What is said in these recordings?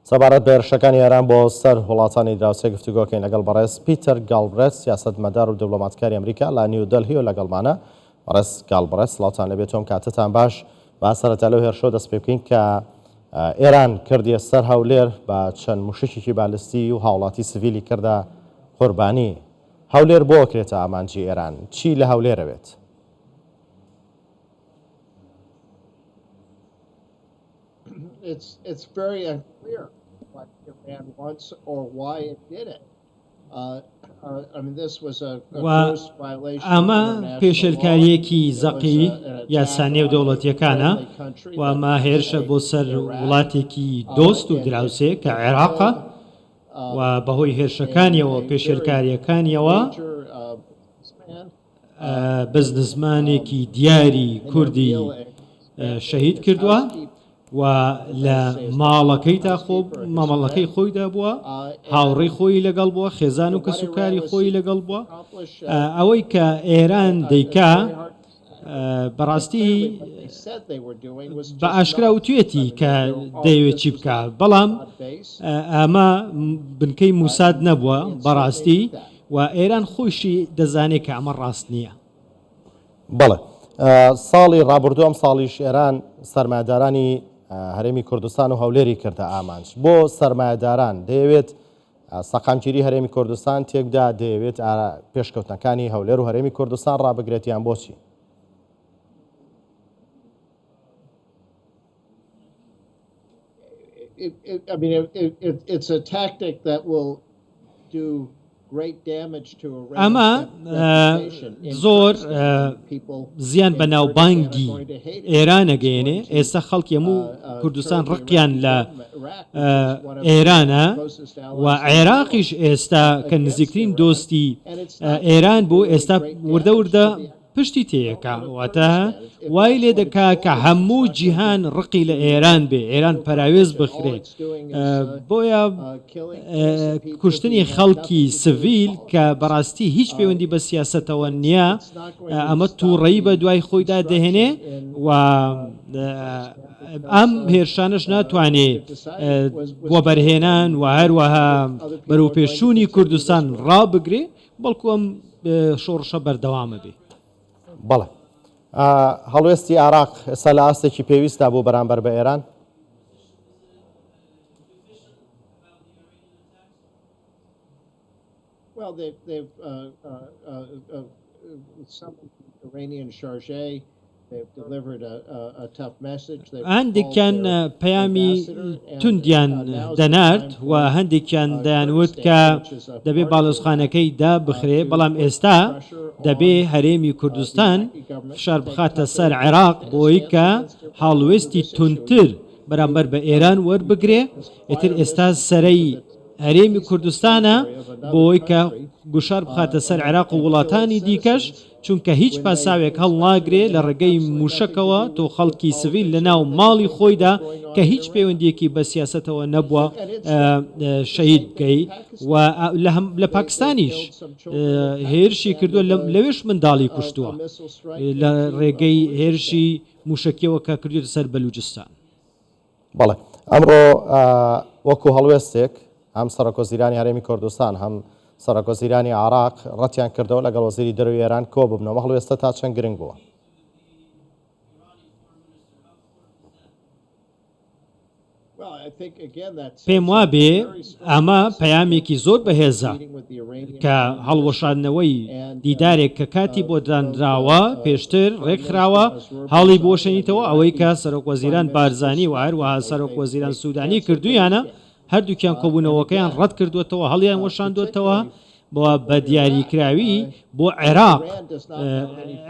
سەبارەت بە هێرشەکانی ئێران بۆ سەر وڵاتانی دراوسێ گفتوگۆکەین لەگەڵ بەڕێز پیتەر گالبرێت سیاسەتمەدار و دیپلۆماتکاری ئەمریکا لە نیو دەلهی و لەگەڵمانە. بەڕێز گالبرێت سڵاتان لەبێت تۆم کاتتان باش. با سەرەتا لەو هێرشۆ دەست پێ بکەین کە ئێران کردیە سەر هەولێر بە چەند موشکێکی بالستی و هاوڵاتی سڤیلی کردە قوربانی. هەولێر بۆ کرێتە ئامانجی ئێران، چی لە هەولێرە بێت؟ It's very unclear what Iran wants or why it did it. I mean, this was a gross violation of ئەمە پێشێلکاریەکی زەقی یاسانێ و دەوڵەتیەکانە و ئەمە هێرشە بۆ سەر وڵاتێکی دۆست و دراوسێ کە عێراقە و بەهۆی هێرشەکانیەوە پێشێلکاریەکانیەوە بزنسمانێکی دیاری کوردی شەهید کردووە و لە ماڵەکەی تاخۆ مامەڵەکەی خۆیدا بووە، هاوڕێی خۆی لەگەڵ بووە، خێزان و کەسوکاری خۆی لەگەڵ بووە. ئەوەی کە ئێران دەیکا بەڕاستی بە ئاشکرا و توێتی کە دەیەوێت چی بکە، بەڵام ئەمە بنکەی موساد نەبووە بەڕاستی و ئێران خۆشی دەزانێت کە ئەمە ڕاست نییە. بەڵێ ساڵی ڕابردووەم ساڵیش ئێران سەرمایه‌دارانی هەرێمی کوردستان و هەولێری کردە ئامانج. بۆ سەرمایه‌داران دەیەوێت سەقامگیری هەرێمی کوردستان تێکدا دەیەوێت پێشکەوتنەکانی هەولێر و هەرێمی کوردستان ڕابگرێتیان بۆچی؟ I mean, it's a tactic that will do ئەمە زۆر زیان بە ناوبانگی ئێرانەگەیەنێ. ئێستا خەڵکی هەموو کوردستان ڕقیان لە ئێرانە و عێراقیش ئێستا کە نزیکترین دۆستی ئێران بوو ئێستا وردە وردە پشتی تێیەکە واتە وای لێ دەکا کە هەموو جیهان ڕقی لە ئێران بێ، ئێران پەراوێز بخرێت. بۆیە کوشتنی خەڵکی سڤیل کە بەڕاستی هیچ پەیوەندی بە سیاسەتەوە نییە، ئەمە تووڕەیی بە دوای خۆیدا دەهێنێ و ئەم هێرشانش ناتوانێت بۆ بەرهێنان و هەروەها بەروپێشوونی کوردستان ڕابگرێ، بەڵکو ئەم شۆڕشە بەردەوامە بێ. بەڵێ هەڵوێستی عێراق ئێستا لە ئاستێکی پێویستە بۆ بەرامبەر بە ئێران؟ Well, they've some Iranian charge. هەندێکیان پەیامی توندیان دەنارد و هەندێکیان دەیانوت کە دەبێ باڵۆزخانەکەی دابخرێ، بەڵام ئێستا دەبێ هەرێمی کوردستان فشار بخاتە سەر عێراق بۆی کە هاڵوێستی تونتر بەرامبەر بە ئێران وەربگرێ. ئیتر ئێستا سەرەی هەرێمی کوردستانە بۆی کە گوشار بخاتە سەر عێراق و وڵاتانی دیکەش، چونکە هیچ پاساوێک هەڵ ناگرێ لە ڕێگەی موشکەوە تۆ خەڵکی سڤیل لە ناو ماڵی خۆیدا کە هیچ پەیوەندیەکی بە سیاسەتەوە نەبووە شەهید بکەی. و لە پاکستانیش هێرشی کردووە، لەوێش منداڵی کوشتووە لە ڕێگەی هێرشی موشکیەوە کە کردوێتە سەر بەلوچستان. بەڵێ ئەمڕۆ وەکو هەڵوێستێک هەم سەرۆکوەزیرانی هەرێمی کوردستان هەم سەرۆکوەزیرانی عێراق ڕەتیان کردەوە لەگەڵ وەزیری دەرەوەی ئێران کۆ ببنەوە. هەڵوێستە تا چەند گرنگ بووە؟ پێم وابێ ئەمە پەیامێکی زۆر بەهێزە کە هەڵوەشاندنەوەی دیدارێک کە کاتی بۆ دانراوە پێشتر ڕێکخراوە هەڵی بۆشێنیتەوە ئەوەی کە سەرۆکوەزیران بارزانی و هەروەها سەرۆکوەزیران سوودانی کردویانە، هەردووکیان کۆبوونەوەکەیان ڕەت کردوێتەوە، هەڵیان وەشاندوێتەوە بۆ بە دیاریکراوی بۆ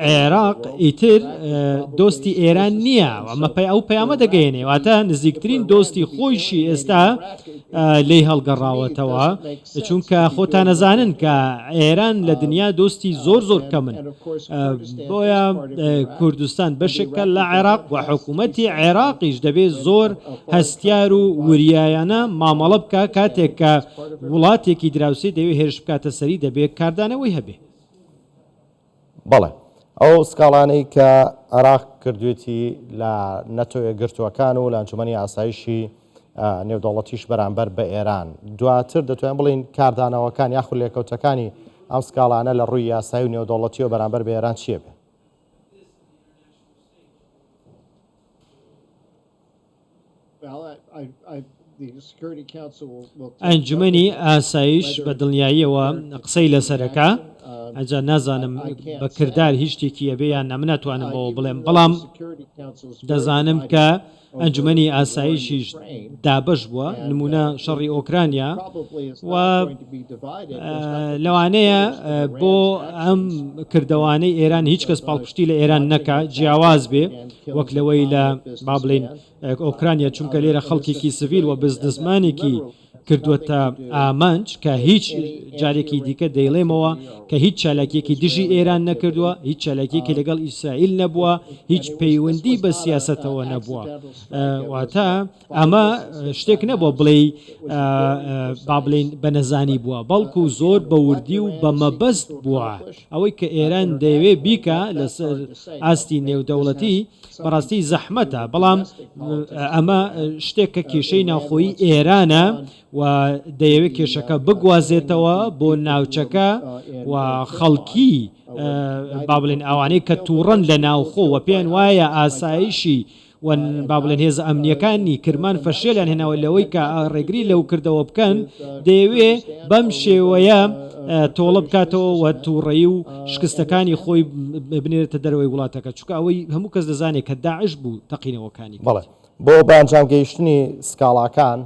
عێراق ئیتر دۆستی ئێران نییە. ئەمە ئەو پەیامە دەگەیەنێ واتە نزیکترین دۆستی خۆیشی ئێستا لی هەڵگەڕاوەتەوە، چونکە خۆتان نەزانن کە ئێران لە دنیا دۆستی زۆر زۆر کەمن. بۆیە کوردستان بەشێکە لە عێراق و حکوومەتی عێراقیش دەبێت زۆر هەستیار و وریایانە مامەڵە بکە کاتێک کە وڵاتێکی دراوسی دەوێت هێرش بکاتە سەری دەبێت کاردانەوەی هەبێ. بەڵێ ئەو سکاڵانەی کە عێراق کردوێتی لە نەتۆ یەکگرتووەکان و لە ئەنجومەنی ئاسایشی نێودەوڵەتیش بەرامبەر بە ئێران دواتر دەتوانین بڵین کاردانەوەکان یاخود لێکەوتەکانی ئەم سکاڵانە لە ڕووی یاسایی و نێودەوڵەتیەوە بەرامبەر بە ئێران چیە بێ؟ ئەنجومەنی ئاسایش بە دڵنیاییەوە قسەی لەسەرەکە ئەجا نازانم بە کردار هیچ شتێکی ئەبێ یان نە ناتوانم بەوە بڵێم بەڵام دەزانم کە ئەنجومەنی ئاسایشیش دابش بووە نمونە شەڕی ئۆکرانیا و لەوانەیە بۆ ئەم کردوانەی ئێران هیچ کەس پاڵپشتی لە ئێران نەکا جیاواز بێ وەک لەوەی لە با بڵین ئۆکرانیا چونکە لێرە خەڵکێکی سڤیل و بزنسمانێکی کردووەتە ئامانج کە هیچ جارێکی دیکە دەیڵێمەوە کە هیچ چالاکیەکی دژی ئێران نەکردووە هیچ چالاکیەکی لەگەڵ ئیسرائیل نەبووە هیچ پەیوەندی بە سیاسەتەوە نەبووە واتە ئەمە شتێک نەبووە بڵێ با بڵێن بە نەزانی بووە بەڵکو زۆر بەوردی و بە مەبەست بووە ئەوەی کە ئێران دەیەوێ بیکە لەسەر ئاستی نێودەوڵەتی بەڕاستی زەحمەتە بەڵام ئەمە شتێکە کێشەی ناوخۆیی ئێرانە و دەیەوێت کێشەکە بگوازێتەوە بۆ ناوچەکە و خەڵکی با بڵێن ئەوانەی کە تووڕەن لە ناوخۆ و پێیان وایە ئاسایشی با بڵێن هێز ئەمنیەکانی کرمان فەشێلیان هێناوە لەوەی کە ڕێگری لەو کردەوە بکەن دەیەوێ بەم شێوەیە تۆڵە بکاتەوە و تووڕەیی و شکستەکانی خۆی بنێرێتە دەرەوەی وڵاتەکە چونکە ئەوەی هەموو کەس دەزانێت کە داعش بوو تەقینەوەکانی بەڵێ بۆ بەنجام گەیشتنی سکاڵاکان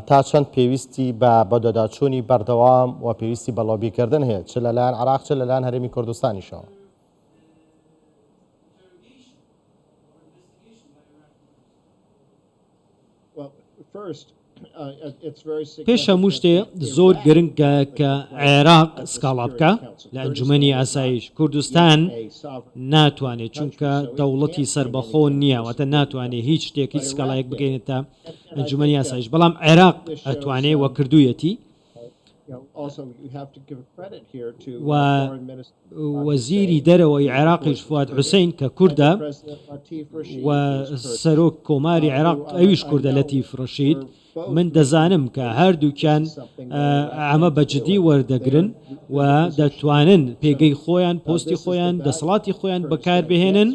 تا چەند پێویستی بە بەدەداچوونی بەردەوام و پێویستی بە لۆبیکردن هەیە چ لەلایەن عێراق چ لەلایەن هەرێمی کوردستانیشەوە پێش هەموو شتێ زۆر گرنگە کە عێراق سکاڵا بکە لە ئەنجومەنی ئاسایش کوردستان ناتوانێت چونکە دەوڵەتی سربەخۆ نییە واتە ناتوانێت هیچ شتێکی سکاڵایەک بگەینێتە ئەنجومەنی ئاسایش بەڵام عێراق ئەتوانێت وە کردوویەتی و وەزیری دەرەوەی عێراقیش فواد حوسەین کە کووردە و سەرۆک کۆماری عێراق ئەویش کووردە لەتیف ڕەشید من دەزانم کە هەردووکیان ئەمە بەجددی وەردەگرن و دەتوانن پێگەی خۆیان پۆستی خۆیان دەسەڵاتی خۆیان بەکاربهێنن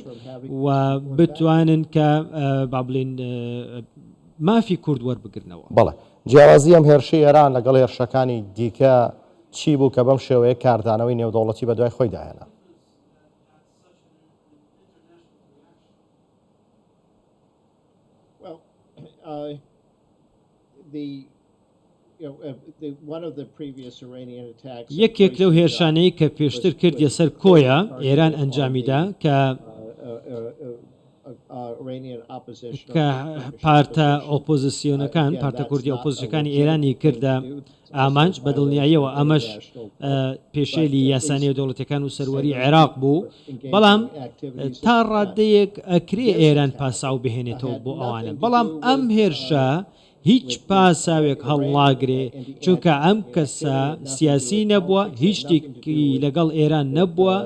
و بتوانن کە با بڵێن مافی کورد وەربگرنەوە بەڵێ جیاوازی ئەم هێرشی ئێران لەگەڵ هێرشەکانی دیکە چی بوو کە بەم شێوەیە کاردانەوەی نێودەوڵەتی بە دوای خۆی داهێنا یەکێک لەو هێرشانەی کە پێشتر کردیە سەر کۆیە ئێران ئەنجامیدا کە کە پارتە ئۆپۆزیسیۆنەکان پارتە کوردی ئۆپۆزیسیەکانی ئێرانی کردە ئامانج بە دڵنیاییەوە ئەمەش پێشێلی یاسانی و دەوڵەتەکان و سەروەری عێراق بوو بەڵام تا ڕادەیەک ئەکرێ ئێران پاساو بهێنێتەوە بۆ ئەوانە بەڵام ئەم هێرشە هیچ پاساوێک هەڵناگرێ چونکە ئەم کەسە سیاسی نەبووە هیچ شتێکی لەگەڵ ئێران نەبووە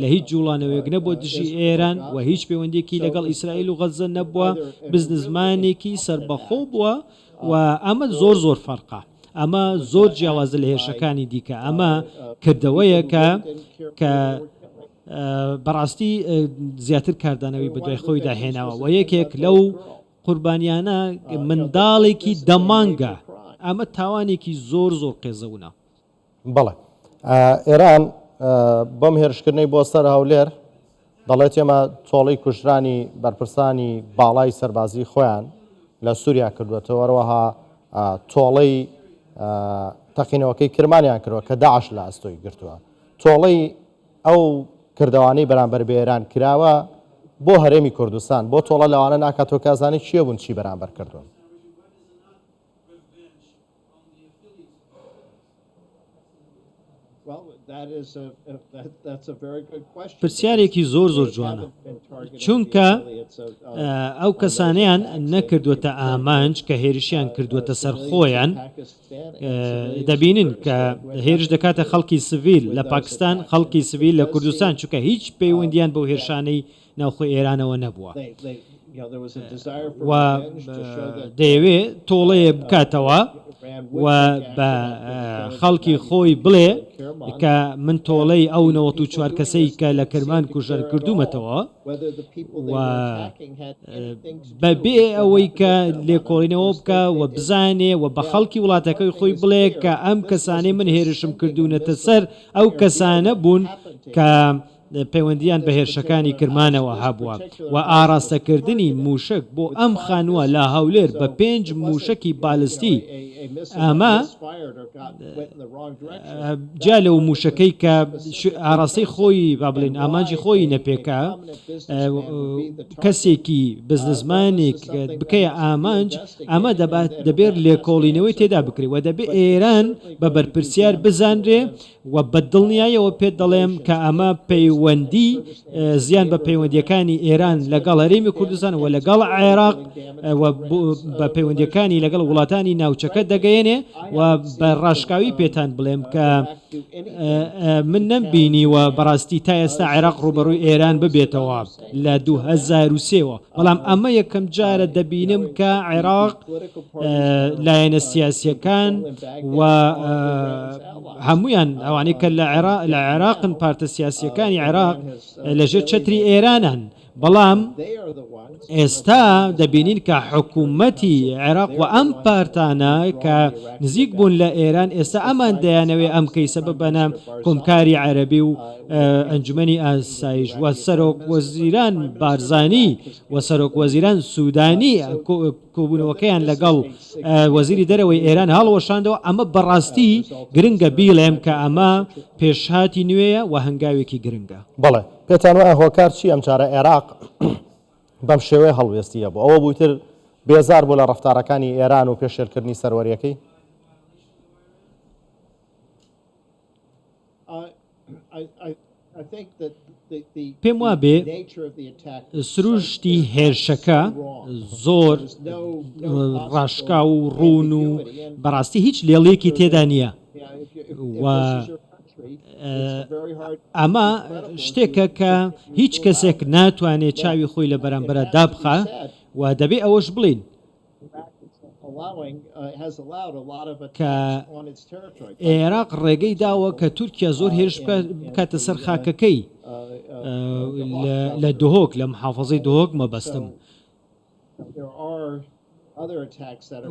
لە هیچ جوڵانەوەیەک نەبووە دژی ئێران و هیچ پەیوەندێکی لەگەڵ ئیسرائیل و غەزە نەبووە بزنسمانێکی سربەخۆ بووە و ئەمە زۆر زۆر فەرقە ئەمە زۆر جیاوازە لە هێرشەکانی دیکە ئەمە کردەوەیە کە بەڕاستی زیاتر کاردانەوەی بەدوای خۆی داهێناوە و یەکێک لەو قوربانیانە منداڵێکی دەمانگە ئەمە تاوانێکی زۆر زۆر قێزەونە بەڵێ ئێران بەم هێرشکردنەی بۆ سەر هەولێر دەڵێت ئێمە تۆڵەی کوژرانی بەرپرسانی باڵای سەربازی خۆیان لە سووریا کردوێتەوە وەروەها تۆڵەی تەقینەوەکەی کرمانیان کردووە کە داعش لە ئەستۆی گرتووە تۆڵەی ئەو کردوانەی بەرامبەر بە ئێران کراوە بۆ هەرێمی کوردستان بۆ تۆڵە لەوانە ناکاتەوە کازانی چیە بوون چی بەرامبەر کردوون پرسیارێکی زۆر زۆر جوانە چونکە ئەو کەسانیان نەکردوێتە ئامانج کە هێرشیان کردوێتە سەر خۆیان دەبینن کە هێرش دەکاتە خەڵکی سڤیل لە پاکستان خەڵکی سڤیل لە کوردستان چونکە هیچ پەیوەندیان بەو هێرشانەی ناوخۆی ئێرانەوە نەبووە و دەیەوێت تۆڵەیە بکاتەوە و بە خەڵکی خۆی بڵێ کە من تۆڵەی ئەو 94 کەسەی کە لە کەرمان کوژەر کردومەتەوە و بەبێ ئەوەی کە لێکۆڵینەوە بکە و بزانێ و بە خەڵکی وڵاتەکەی خۆی بڵێ کە ئەم کەسانەی من هێرشم کردوونەتە سەر ئەو کەسانە بوون کە پەیوەندیان بە هێرشەکانی کرمانەوە هەبووە و ئاراستەکردنی موشک بۆ ئەم خانووە لە هەولێر بە 5 موشکی بالستی ئەمە جا لەو موشەکەی کە ئاراستەی خۆی با بڵێن ئامانجی خۆی نەپێکا کەسێکی بزنسمانێک بکەیە ئامانج ئەمە دەبێت لێکۆڵینەوەی تێدا بکرێت و دەبێت ئێران بە بەرپرسیار بزانرێ و بە دڵنیایەوە پێت دەڵێم کە ئەمە پەیوەندی زیان بە پەیوەندیەکانی ئێران لەگەڵ هەرێمی کوردستان و لەگەڵ عێراق بە پەیوەندیەکانی لەگەڵ وڵاتانی ناوچەکە دەگەیەنێ و بە ڕاشکاوی پێتان بڵێم کە من نەمبینیوە بەڕاستی تا ئێستا عێراق ڕوبەڕووی ئێران ببێتەوە لە 2003ەوە بەڵام ئەمە یەکەم جارە دەبینم کە عێراق لایەنە سیاسیەکان و هەمویان ئەوانەی کە لە عێراقن پارتە سیاسیەکانی عێراق لەژێر چەتری ئێرانن بەڵام ئێستا دەبینین کە حکوومەتی عێراق و ئەم پارتانە کە نزیک بوون لە ئێران ئێستا ئەمان دەیانەوێ ئەم کەیسە ببەنە کۆمکاری عەرەبی و ئەنجومەنی ئاسایش و سەرۆک وەزیران بارزانی و سەرۆک وەزیران سوودانی کۆبوونەوەکەیان لەگەڵ وەزیری دەرەوەی ئێران هەڵوەشاندەوە ئەمە بەڕاستی گرنگە بیڵێم کە ئەمە پێشهاتی نوێیە و هەنگاوێکی گرنگە. بەڵێ پێتان وایە هۆکار چی ئەم چارە عێراق بەم شێوەیە هەڵوێستیە بوو ئەوە بوویتر بێزار بوو لە ڕەفتارەکانی ئێران و پێشێرکردنی سەروەریەکەی؟ پێم وابێ سروشتی هێرشەکە زۆر ڕاشکا و ڕوون و بەڕاستی هیچ لێڵەیەکی تێدا نییە و ئەمە شتێکە کە هیچ کەسێک ناتوانێت چاوی خۆی لە بەرامبەرە دابخە و دەبێ ئەوەش بڵین کە عێراق ڕێگەی داوە کە تورکیا زۆر هێرش بکاتە سەر خاکەکەی لە دهۆک لە محافەزەی دهۆک مەبەستم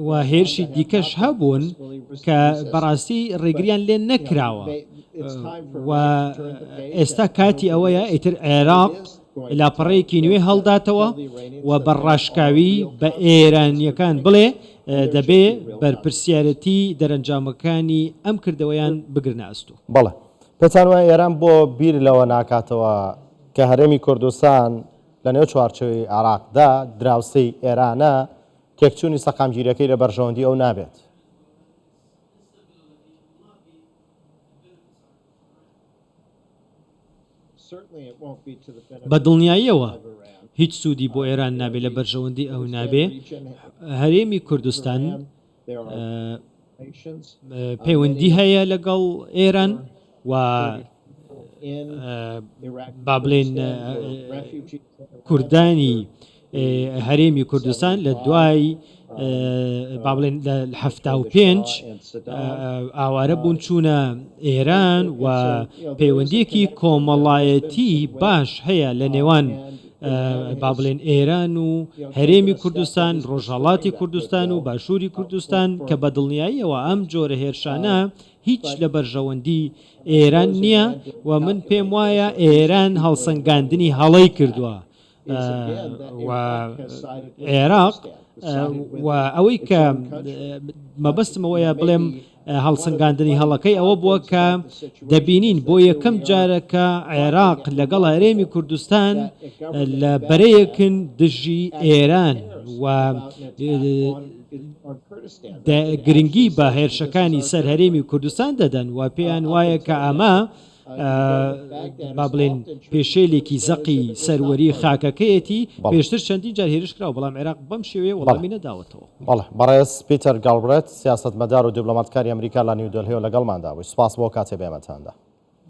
و هێرشی دیکەش هەبوون کە بەڕاستی ڕێگریان لێ نەکراوە و ئێستا کاتی ئەوەیە ئیتر عێراق لاپەڕەیەکی نوێ هەڵداتەوە و بەڕاشکاوی بە ئێرانیەکان بڵێ دەبێ بەرپرسیارەتی دەرەنجامەکانی ئەم کردەوەیان بگرنە ئەستوو. بەڵێ پێتان وایە ئێران بۆ بیر لەوە ناکاتەوە کە هەرێمی کوردستان لە نێو چوارچەوەی عێراقدا دراوسەی ئێرانە تێکچوونی سەقامگیریەکەی لە بەرژەوەندی ئەو نابێت. بە دڵنیاییەوە هیچ سوودی بۆ ئێران نابێت لە بەرژەوەندی ئەو نابێ. هەرێمی کوردستان پەیوەندی هەیە لەگەڵ ئێران و با بڵێن کوردانی هەرێمی کوردستان لە دوای با بڵێن لە 75 ئاوارە بوون چوونە ئێران و پەیوەندیەکی کۆمەڵایەتی باش هەیە لە نێوان با بڵێن ئێران و هەرێمی کوردستان ڕۆژهەڵاتی کوردستان و باشووری کوردستان کە بە دڵنیاییەوە ئەم جۆرە هێرشانە هیچ لە بەرژەوەندی ئێران نییە و من پێم وایە ئێران هەڵسەنگاندنی هەڵەی کردووە و عێراق و ئەوەی کە مەبەستمەوەیە بڵێم هەڵسەنگاندنی هەڵەکەی ئەوە بووە کە دەبینین بۆ یەکەم جارەکە عێراق لەگەڵ هەرێمی کوردستان لە بەرەیەکن دژی ئێران و گرنگی بە هێرشەکانی سەر هەرێمی کوردستان دەدەن و پێیان وایە کە ئەمە با بڵێن پێشێلێکی زەقی سەروەری خاکەکەیەتی پێشتر چەندین جار هێرش کراوە بەڵام عێراق بەم شێوەیە وەڵامی نەداوەتەوە. بەڵێ بەڕێز پیتەر گاڵبرێت سیاسەتمەدار و دیپلۆماتکاری ئەمریکا لە نیودەلهی و لەگەڵماندا بووی. سوپاس بۆ کاتێ بێمەتاندا.